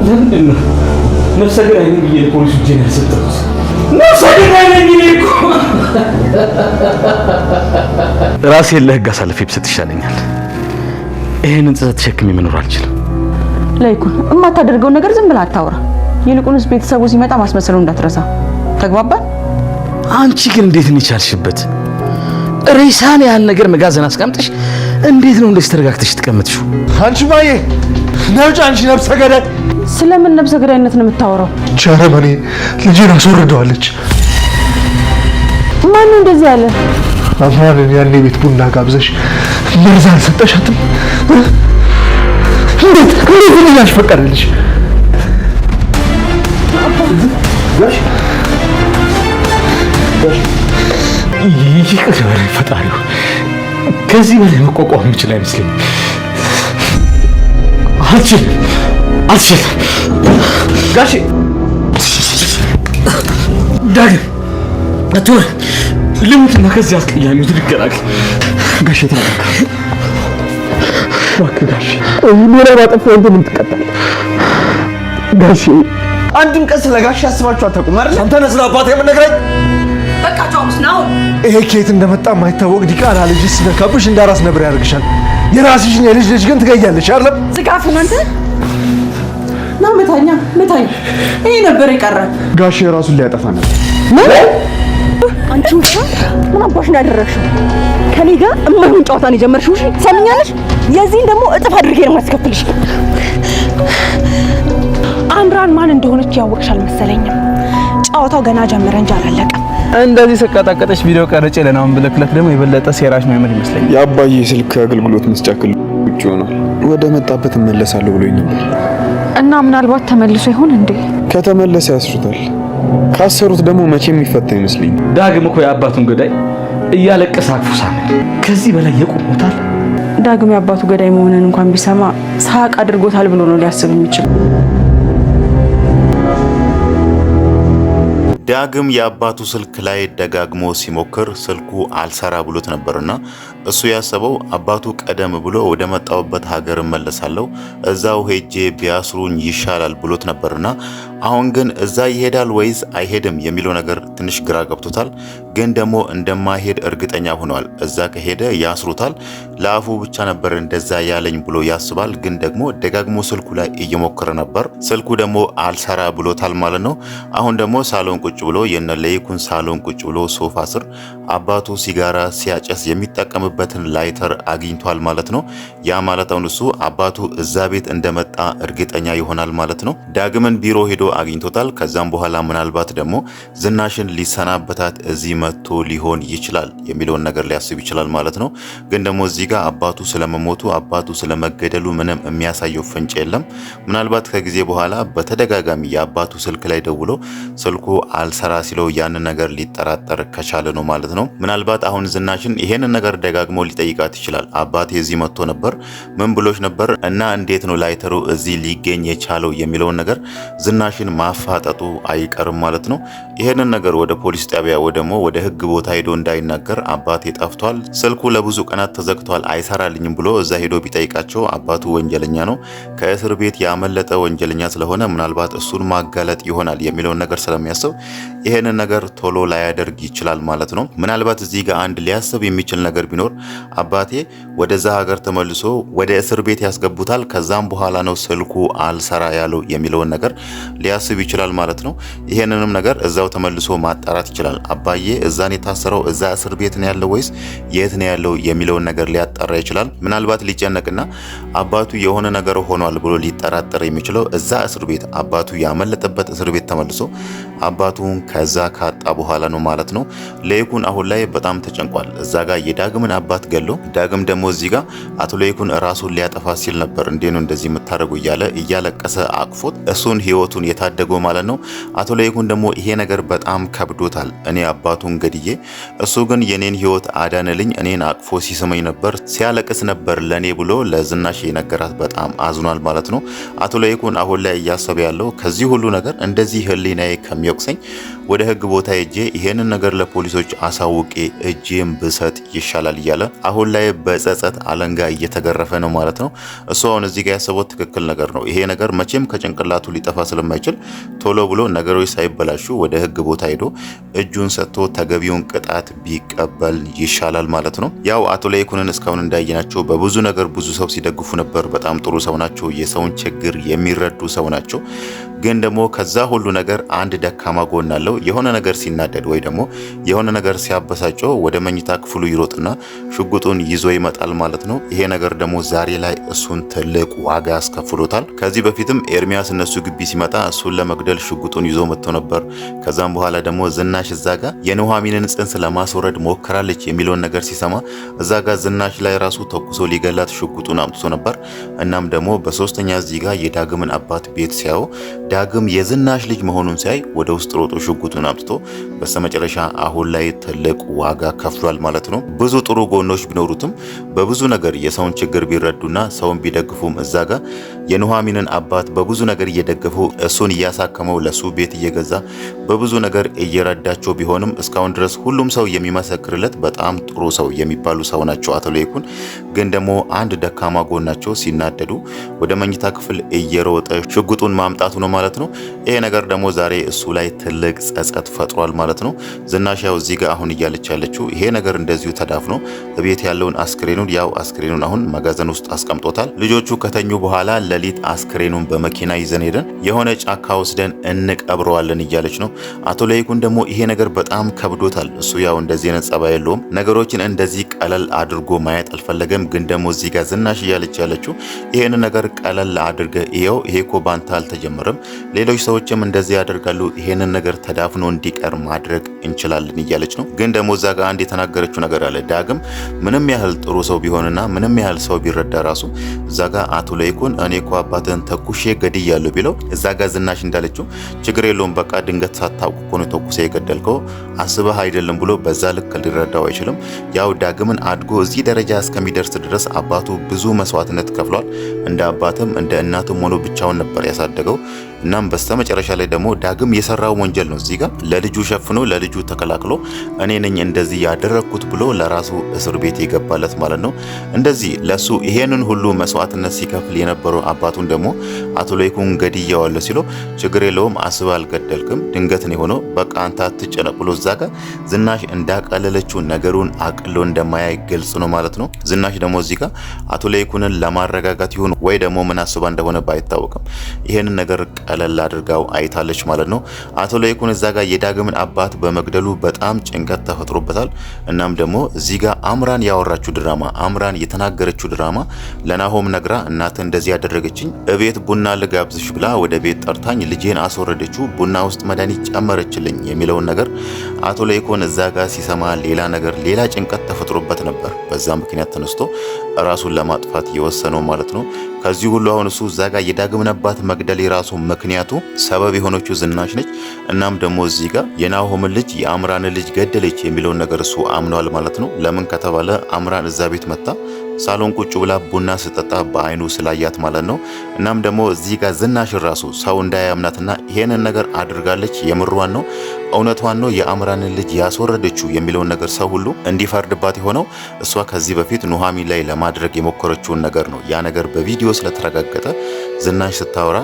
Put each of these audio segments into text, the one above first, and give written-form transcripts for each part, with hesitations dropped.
ለምንድን ነው ነፍሰ ገዳይ ነኝ ብዬ ፖሊስ እጄን ያልሰጠሁት? ነፍሰ ገዳይ ነኝ እኮ። ራሴን ለህግ አሳልፌ ብሰጥ ይሻለኛል። ይሄንን ጸጸት ተሸክሜ መኖር አልችልም። ላይኩን የማታደርገውን ነገር ዝም ብለህ አታውራ። ይልቁንስ ቤተሰቡ ሲመጣ ማስመሰሉ እንዳትረሳ። ተግባባን? አንቺ ግን እንዴት ነው የቻልሽበት? ሬሳን ያህል ነገር መጋዘን አስቀምጥሽ እንዴት ነው እንደዚህ ተረጋግተሽ ተቀምጥሽው? አንቺ ማዬ ነውጭ፣ አንቺ ነፍሰ ገዳይ። ስለምን ነፍሰ ገዳይነት ነው የምታወራው? ቸረመኔ ልጄን አስወርደዋለች። ማን ነው እንደዚህ ያለ? አማንን ያኔ ቤት ቡና ጋብዘሽ መርዝ አልሰጠሻትም? እንዴት ልጅ ፈቀደልሽ? ጋሽ ይቅር በለኝ ፈጣሪው። ከዚህ በላይ መቋቋም የምችል አይመስለኝም። አልችልም ጋሼ። ዳግም አትወር ልሙትና ከዚህ አስቀያሚው ትልቀላቅ። ጋሼ ተረጋጋ እባክህ ጋሼ። ሌላ ባጠፋው አንተ ምን ትቀጣለህ? ጋሼ አንድም ቀን ስለ ጋሼ አስባችሁ አታውቁም አይደል? አንተ ነህ ስለ አባቴ የምነግረኝ። በቃ ቻውስ ነው። ይሄ ከየት እንደመጣ የማይታወቅ ዲቃላ ልጅ ሲነካብሽ እንዳራስ ነብር ያደርግሻል። የራስሽን የልጅ ልጅ ግን ትገያለሽ አይደል? ዝጋፍ እናንተ ና መታኛ። ይሄ ነበር የቀረ። ጋሼ ራሱን ሊያጠፋ ነበር። አንቺ ውሻ ምን አባሽ ነው ያደረግሽው? ከኔ ጋር እማይሆን ጨዋታ ነው የጀመርሽው። እሺ ሰምኛለሽ? የዚህን ደግሞ እጥፍ አድርጌ ነው ማስከፍልሽ። አምራን ማን እንደሆነች ያወቅሽ አልመሰለኝም። ጨዋታው ገና ጀመረ እንጂ አላለቀም። እንደዚህ ሰቃጣቀጠሽ ቪዲዮ ቀረጬ ለናም ብለክለት ደግሞ የበለጠ ሴራሽ ነው ይመስለኛል። የአባዬ ስልክ አገልግሎት መስጫ ክልል ውጭ ሆኗል። ወደ መጣበት እመለሳለሁ ብሎኝ ነበር እና ምናልባት ተመልሶ ይሆን እንዴ? ከተመለሰ ያስሩታል። ካሰሩት ደግሞ መቼም የሚፈታ ይመስለኝ። ዳግም እኮ የአባቱን ገዳይ እያለቀሰ አቅፎ ሳመ። ከዚህ በላይ የቆሙታል። ዳግም የአባቱ ገዳይ መሆኑን እንኳን ቢሰማ ሳቅ አድርጎታል ብሎ ነው ሊያስብ የሚችል። ዳግም የአባቱ ስልክ ላይ ደጋግሞ ሲሞክር ስልኩ አልሰራ ብሎት ነበርና እሱ ያሰበው አባቱ ቀደም ብሎ ወደ መጣውበት ሀገር እመለሳለሁ እዛው ሄጄ ቢያስሩኝ ይሻላል ብሎት ነበርና አሁን ግን እዛ ይሄዳል ወይስ አይሄድም የሚለው ነገር ትንሽ ግራ ገብቶታል። ግን ደግሞ እንደማይሄድ እርግጠኛ ሆኗል። እዛ ከሄደ ያስሩታል። ለአፉ ብቻ ነበር እንደዛ ያለኝ ብሎ ያስባል። ግን ደግሞ ደጋግሞ ስልኩ ላይ እየሞከረ ነበር። ስልኩ ደግሞ አልሰራ ብሎታል ማለት ነው። አሁን ደግሞ ሳሎን ቁጭ ብሎ የነ ለይኩን ሳሎን ቁጭ ብሎ ሶፋ ስር አባቱ ሲጋራ ሲያጨስ የሚጠቀምበትን ላይተር አግኝቷል ማለት ነው። ያ ማለት አሁን እሱ አባቱ እዛ ቤት እንደመጣ እርግጠኛ ይሆናል ማለት ነው። ዳግምን ቢሮ ሄዶ አግኝቶታል። ከዛም በኋላ ምናልባት ደግሞ ዝናሽን ሊሰናበታት እዚህ መጥቶ ሊሆን ይችላል የሚለውን ነገር ሊያስብ ይችላል ማለት ነው። ግን ደግሞ እዚህ ጋር አባቱ ስለመሞቱ አባቱ ስለመገደሉ ምንም የሚያሳየው ፍንጭ የለም። ምናልባት ከጊዜ በኋላ በተደጋጋሚ የአባቱ ስልክ ላይ ደውሎ ስልኩ አልሰራ ሲለው ያንን ነገር ሊጠራጠር ከቻለ ነው ማለት ነው። ምናልባት አሁን ዝናሽን ይሄንን ነገር ደጋግሞ ሊጠይቃት ይችላል። አባቴ እዚህ መጥቶ ነበር፣ ምን ብሎች ነበር እና እንዴት ነው ላይተሩ እዚህ ሊገኝ የቻለው የሚለውን ነገር ዝናሽን ማፋጠጡ አይቀርም ማለት ነው። ይሄንን ነገር ወደ ፖሊስ ጣቢያ ወይ ደግሞ ወደ ህግ ቦታ ሄዶ እንዳይናገር አባቴ ጠፍቷል፣ ስልኩ ለብዙ ቀናት ተዘግቷል፣ አይሰራልኝም ብሎ እዛ ሄዶ ቢጠይቃቸው አባቱ ወንጀለኛ ነው፣ ከእስር ቤት ያመለጠ ወንጀለኛ ስለሆነ ምናልባት እሱን ማጋለጥ ይሆናል የሚለውን ነገር ስለሚያስብ ይሄንን ነገር ቶሎ ላያደርግ ይችላል ማለት ነው። ምናልባት እዚህ ጋር አንድ ሊያስብ የሚችል ነገር ቢኖር አባቴ ወደዛ ሀገር ተመልሶ ወደ እስር ቤት ያስገቡታል፣ ከዛም በኋላ ነው ስልኩ አልሰራ ያለው የሚለውን ነገር ሊያስብ ይችላል ማለት ነው። ይሄንንም ነገር እዛው ተመልሶ ማጣራት ይችላል። አባዬ እዛን የታሰረው እዛ እስር ቤት ነው ያለው ወይስ የት ነው ያለው የሚለውን ነገር ሊያጣራ ይችላል። ምናልባት ሊጨነቅና አባቱ የሆነ ነገር ሆኗል ብሎ ሊጠራጠር የሚችለው እዛ እስር ቤት አባቱ ያመለጠበት እስር ቤት ተመልሶ አባቱን ከዛ ካጣ በኋላ ነው ማለት ነው። ለይኩን አሁን ላይ በጣም ተጨንቋል። እዛ ጋር የዳግምን አባት ገሎ ዳግም ደግሞ እዚህ ጋር አቶ ለይኩን ራሱን ሊያጠፋ ሲል ነበር እንዴ ነው እንደዚህ የምታደርጉ እያለ እያለቀሰ አቅፎት እሱን ህይወቱን የታደገው ማለት ነው። አቶ ለይኩን ደግሞ ይሄ ነገር በጣም ከብዶታል። እኔ አባቱን ገድዬ እሱ ግን የኔን ህይወት አዳነልኝ፣ እኔን አቅፎ ሲስመኝ ነበር፣ ሲያለቅስ ነበር ለኔ ብሎ ለዝናሽ የነገራት በጣም አዝኗል ማለት ነው። አቶ ለይኩን አሁን ላይ እያሰበ ያለው ከዚህ ሁሉ ነገር እንደዚህ ህሊናዬ ከሚወቅሰኝ ወደ ህግ ቦታ ሄጄ ይሄንን ነገር ለፖሊሶች አሳውቄ እጄም ብሰጥ ይሻላል እያለ አሁን ላይ በጸጸት አለንጋ እየተገረፈ ነው ማለት ነው። እሱ አሁን እዚህ ጋር ያሰበው ትክክል ነገር ነው። ይሄ ነገር መቼም ከጭንቅላቱ ሊጠፋ ስለማይችል ቶሎ ብሎ ነገሮች ሳይበላሹ ወደ ህግ ቦታ ሄዶ እጁን ሰጥቶ ተገቢውን ቅጣት ቢቀበል ይሻላል ማለት ነው። ያው አቶ ለይኩንን እስካሁን እንዳየናቸው በብዙ ነገር ብዙ ሰው ሲደግፉ ነበር። በጣም ጥሩ ሰው ናቸው። የሰውን ችግር የሚረዱ ሰው ናቸው። ግን ደግሞ ከዛ ሁሉ ነገር አንድ ደካማ ጎን አለው። የሆነ ነገር ሲናደድ ወይ ደግሞ የሆነ ነገር ሲያበሳጨው ወደ መኝታ ክፍሉ ይሮጥና ሽጉጡን ይዞ ይመጣል ማለት ነው። ይሄ ነገር ደግሞ ዛሬ ላይ እሱን ትልቅ ዋጋ ያስከፍሎታል። ከዚህ በፊትም ኤርሚያስ እነሱ ግቢ ሲመጣ እሱን ለመግደል ሽጉጡን ይዞ መጥቶ ነበር። ከዛም በኋላ ደግሞ ዝናሽ እዛ ጋ የኑሐሚንን ጽንስ ለማስወረድ ሞክራለች የሚለውን ነገር ሲሰማ እዛ ጋ ዝናሽ ላይ ራሱ ተኩሶ ሊገላት ሽጉጡን አምጥቶ ነበር። እናም ደግሞ በሶስተኛ እዚህ ጋ የዳግምን አባት ቤት ሲያው ዳግም የዝናሽ ልጅ መሆኑን ሲያይ ወደ ውስጥ ሮጦ ሽጉጡን አምጥቶ በስተመጨረሻ አሁን ላይ ትልቅ ዋጋ ከፍሏል ማለት ነው። ብዙ ጥሩ ጎኖች ቢኖሩትም በብዙ ነገር የሰውን ችግር ቢረዱና ሰውን ቢደግፉም እዛ ጋር የኑሐሚንን አባት በብዙ ነገር እየደገፉ እሱን እያሳከመው ለሱ ቤት እየገዛ በብዙ ነገር እየረዳቸው ቢሆንም እስካሁን ድረስ ሁሉም ሰው የሚመሰክርለት በጣም ጥሩ ሰው የሚባሉ ሰው ናቸው አቶ ለይኩን። ግን ደግሞ አንድ ደካማ ጎናቸው ሲናደዱ ወደ መኝታ ክፍል እየሮጠ ሽጉጡን ማምጣቱ ነው ማለት ነው። ይሄ ነገር ደግሞ ዛሬ እሱ ላይ ትልቅ ጸጸት ፈጥሯል ማለት ነው። ዝናሽ ያው እዚህ ጋር አሁን እያለች ያለችው ይሄ ነገር እንደዚሁ ተዳፍኖ ቤት ያለውን አስክሬኑን አሁን መጋዘን ውስጥ አስቀምጦታል። ልጆቹ ከተኙ በኋላ ሌሊት አስክሬኑን በመኪና ይዘን ሄደን የሆነ ጫካ ወስደን እንቀብረዋለን እያለች ነው። አቶ ለይኩን ደግሞ ይሄ ነገር በጣም ከብዶታል። እሱ ያው እንደዚህ አይነት ጸባይ የለውም። ነገሮችን እንደዚህ ቀለል አድርጎ ማየት አልፈለገም። ግን ደግሞ እዚህ ጋር ዝናሽ እያለች ያለችው ይሄን ነገር ቀለል አድርገ ይሄው ይሄ እኮ ባንተ አልተጀመረም፣ ሌሎች ሰዎችም እንደዚህ ያደርጋሉ፣ ይሄንን ነገር ተዳፍኖ እንዲቀር ማድረግ እንችላለን እያለች ነው። ግን ደግሞ እዛ ጋር አንድ የተናገረችው ነገር አለ። ዳግም ምንም ያህል ጥሩ ሰው ቢሆንና ምንም ያህል ሰው ቢረዳ ራሱ እዛ ጋር አቶ ለይኩን እኔ እኮ አባትን ተኩሼ ገድያለሁ ቢለው እዛ ጋር ዝናሽ እንዳለችው ችግር የለውም በቃ ድንገት ሳታውቅ እኮ ነው ተኩሴ የገደልከው አስበህ አይደለም ብሎ በዛ ልክ ሊረዳው አይችልም። ያው ዳግምን አድጎ እዚህ ደረጃ እስከሚደርስ ድረስ አባቱ ብዙ መስዋዕትነት ከፍሏል። እንደ አባትም እንደ እናትም ሆኖ ብቻውን ነበር ያሳደገው። እናም በስተመጨረሻ ላይ ደግሞ ዳግም የሰራው ወንጀል ነው እዚህ ጋር ለልጁ ሸፍኖ ለልጁ ተከላክሎ እኔ ነኝ እንደዚህ ያደረኩት ብሎ ለራሱ እስር ቤት የገባለት ማለት ነው። እንደዚህ ለሱ ይሄንን ሁሉ መስዋዕትነት ሲከፍል የነበረው አባቱን ደግሞ አቶ ለይኩን ገድያዋለሁ ሲለው ችግር የለውም አስበህ አልገደልክም ድንገት ነው የሆነው በቃ አንተ አትጨነቅ ብሎ እዛ ጋር ዝናሽ እንዳቀለለችው ነገሩን አቅሎ እንደማያይ ግልጽ ነው ማለት ነው። ዝናሽ ደግሞ እዚህ ጋር አቶ ለይኩንን ለማረጋጋት ይሁን ወይ ደግሞ ምን አስባ እንደሆነ ባይታወቅም ይሄንን ነገር ቀለል አድርጋው አይታለች ማለት ነው። አቶ ለይኩን እዛ ጋር የዳግምን አባት በመግደሉ በጣም ጭንቀት ተፈጥሮበታል። እናም ደግሞ እዚህ ጋር አምራን ያወራችው ድራማ አምራን የተናገረችው ድራማ ለናሆም ነግራ እናት እንደዚህ ያደረገችኝ እቤት ቡና ልጋብዝሽ ብላ ወደ ቤት ጠርታኝ ልጄን አስወረደችው ቡና ውስጥ መድኃኒት ጨመረችልኝ የሚለውን ነገር አቶ ለይኩን እዛ ጋር ሲሰማ ሌላ ጭንቀት ተፈጥሮበት ነበር። በዛ ምክንያት ተነስቶ ራሱን ለማጥፋት የወሰነው ማለት ነው። ከዚህ ሁሉ አሁን እሱ እዛ ጋር የዳግምን አባት መግደል የራሱ ምክንያቱ ሰበብ የሆነችው ዝናሽ ነች። እናም ደግሞ እዚህ ጋር የናሆምን ልጅ የአምራንን ልጅ ገደለች የሚለውን ነገር እሱ አምኗል ማለት ነው። ለምን ከተባለ አምራን እዛ ቤት መጣ ሳሎን ቁጭ ብላ ቡና ስጠጣ በአይኑ ስላያት ማለት ነው። እናም ደግሞ እዚህ ጋር ዝናሽ ራሱ ሰው እንዳያምናትና ይሄንን ነገር አድርጋለች የምሯን ነው እውነቷን ነው የአምራንን ልጅ ያስወረደችው የሚለውን ነገር ሰው ሁሉ እንዲፈርድባት የሆነው እሷ ከዚህ በፊት ኑሐሚን ላይ ለማድረግ የሞከረችውን ነገር ነው። ያ ነገር በቪዲዮ ስለተረጋገጠ ዝናሽ ስታወራ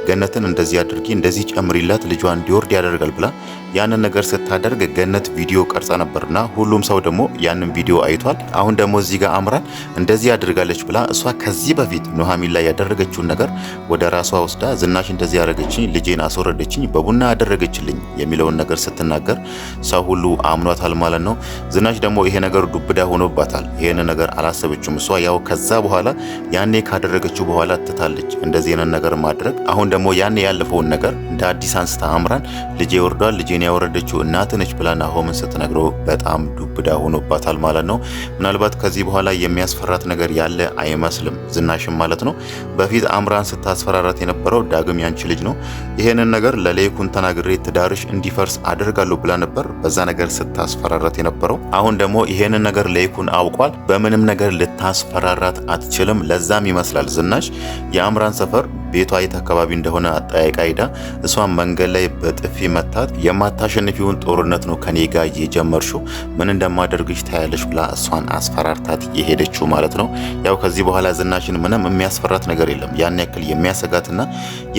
ገነትን እንደዚህ አድርጊ እንደዚህ ጨምሪላት ልጇ እንዲወርድ ያደርጋል ብላ ያንን ነገር ስታደርግ ገነት ቪዲዮ ቀርጻ ነበርና ሁሉም ሰው ደግሞ ያንን ቪዲዮ አይቷል። አሁን ደግሞ እዚህ ጋር አምራን እንደዚህ አድርጋለች ብላ እሷ ከዚህ በፊት ኑሐሚን ላይ ያደረገችውን ነገር ወደ ራሷ ወስዳ ዝናሽ እንደዚህ ያደረገችኝ ልጄን አስወረደችኝ በቡና ያደረገችልኝ የሚለውን ነገር ስትናገር ሰው ሁሉ አምኗታል ማለት ነው። ዝናሽ ደግሞ ይሄ ነገር ዱብዳ ሆኖባታል። ይሄን ነገር አላሰበችም። እሷ ያው ከዛ በኋላ ያኔ ካደረገችው በኋላ ትታለች እንደዚህ አይነት ነገር ማድረግ። አሁን ደግሞ ያኔ ያለፈውን ነገር እንደ አዲስ አንስታ አምራን ልጄ ወርዷል ልጄን ያወረደችው እናት ነች ብላ ናሆምን ስትነግረው በጣም ዱብዳ ሆኖባታል ማለት ነው። ምናልባት ከዚህ በኋላ የሚያስፈራት ነገር ያለ አይመስልም ዝናሽም ማለት ነው። በፊት አምራን አምራን ስታስፈራራት የነበረው ዳግም ያንቺ ልጅ ነው፣ ይሄንን ነገር ለሌይኩን ተናግሬ ትዳርሽ እንዲፈርስ አደርጋለሁ ብላ ነበር በዛ ነገር ስታስፈራራት የነበረው። አሁን ደግሞ ይሄንን ነገር ሌይኩን አውቋል። በምንም ነገር ልታስፈራራት አትችልም። ለዛም ይመስላል ዝናሽ የአምራን ሰፈር ቤቷ የት አካባቢ እንደሆነ አጠያይቃ ሄዳ እሷን መንገድ ላይ በጥፊ መታት። የማታሸንፊውን ጦርነት ነው ከኔ ጋር የጀመርሽው፣ ምን እንደማደርግሽ ታያለሽ ብላ እሷን አስፈራርታት የሄደችው ማለት ነው። ያው ከዚህ በኋላ ዝናሽን ምንም የሚያስፈራት ነገር የለም። ያን ያክል የሚያሰጋትና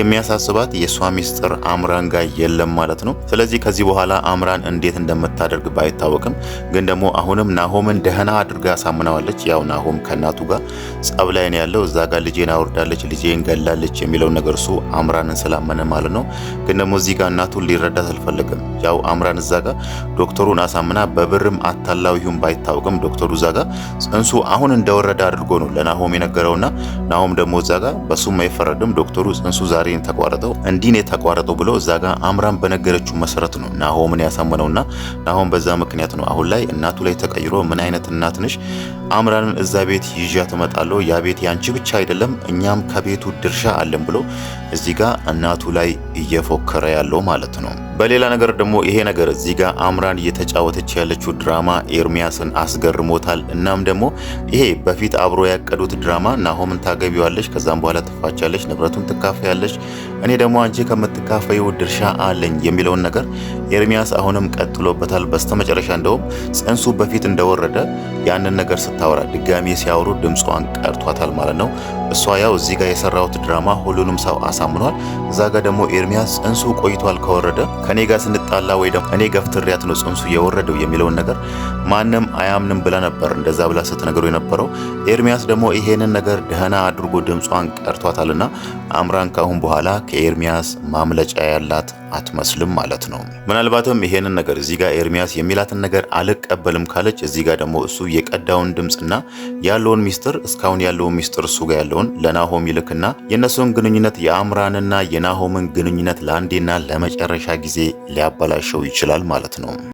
የሚያሳስባት የእሷ ሚስጥር አምራን ጋር የለም ማለት ነው። ስለዚህ ከዚህ በኋላ አምራን እንዴት እንደምታደርግ ባይታወቅም ግን ደግሞ አሁንም ናሆምን ደህና አድርጋ አሳምናዋለች። ያው ናሆም ከእናቱ ጋር ጸብ ላይ ነው ያለው። እዛ ጋር ልጄን አውርዳለች፣ ልጄን ገላለች የሚለውን ነገር እሱ አምራንን ስላመነ ማለት ነው። ግን ደግሞ እዚህ ጋር እናቱን ሊረዳት አልፈለገም። ያው አምራን እዛ ጋር ዶክተሩን አሳምና በብርም አታላው ይሁን ባይታወቅም ዶክተሩ እዛ ጋር ጽንሱ አሁን እንደወረደ አድርጎ ነው ለናሆም የነገረውና ናሆም ደግሞ እዛ ጋር በሱም አይፈረድም። ዶክተሩ ጽንሱ ዛሬ ተቋረጠው እንዲህ ነው የተቋረጠው ብሎ እዛ ጋር አምራን በነገረችው መሰረት ነው ናሆምን ያሳመነውና ናሆም በዛ ምክንያት ነው አሁን ላይ እናቱ ላይ ተቀይሮ ምን አይነት እናት ነሽ? አምራንን እዛ ቤት ይዣ ተመጣለው፣ ያ ቤት ያንቺ ብቻ አይደለም እኛም ከቤቱ ድርሻ አለን ብሎ እዚህ ጋር እናቱ ላይ እየፎከረ ያለው ማለት ነው። በሌላ ነገር ደግሞ ይሄ ነገር እዚህ ጋር አምራን እየተጫወተች ያለችው ድራማ ኤርሚያስን አስገርሞታል። እናም ደግሞ ይሄ በፊት አብሮ ያቀዱት ድራማ ናሆምን ታገቢዋለሽ፣ ከዛም በኋላ ትፋቻለሽ፣ ንብረቱን ትካፈያለሽ፣ እኔ ደግሞ አንቺ ከምትካፈዩ ድርሻ አለኝ የሚለውን ነገር ኤርሚያስ አሁንም ቀጥሎበታል። በስተመጨረሻ እንደውም ጽንሱ በፊት እንደወረደ ያንን ነገር ስታወራ ድጋሚ ሲያወሩ ድምጿን ቀርቷታል ማለት ነው። እሷ ያው እዚህ ጋር የሰራውት ድራማ ሁሉንም ሰው አሳምኗል። እዛ ጋር ደግሞ ኤርሚያስ ጽንሱ ቆይቷል ከወረደ ከኔ ጋር ስንጣላ ወይ ደግሞ እኔ ገፍትሪያት ነው ጽንሱ የወረደው የሚለውን ነገር ማንም አያምንም ብላ ነበር እንደዛ ብላ ስትነግረው የነበረው። ኤርሚያስ ደግሞ ይሄንን ነገር ደህና አድርጎ ድምጿን ቀርቷታልና አምራን ካሁን በኋላ ከኤርሚያስ ማምለጫ ያላት አትመስልም ማለት ነው። ምናልባትም ይሄንን ነገር እዚህ ጋር ኤርሚያስ የሚላትን ነገር አልቀበልም ካለች እዚህ ጋር ደግሞ እሱ የቀዳውን ድምጽና ያለውን ሚስጥር እስካሁን ያለውን ሚስጥር እሱ ጋር ያለውን ለናሆም ይልክና የነሱን ግንኙነት የአምራንና የናሆምን ግንኙነት ለአንዴና ለመጨረሻ ጊዜ ሊያበላሸው ይችላል ማለት ነው።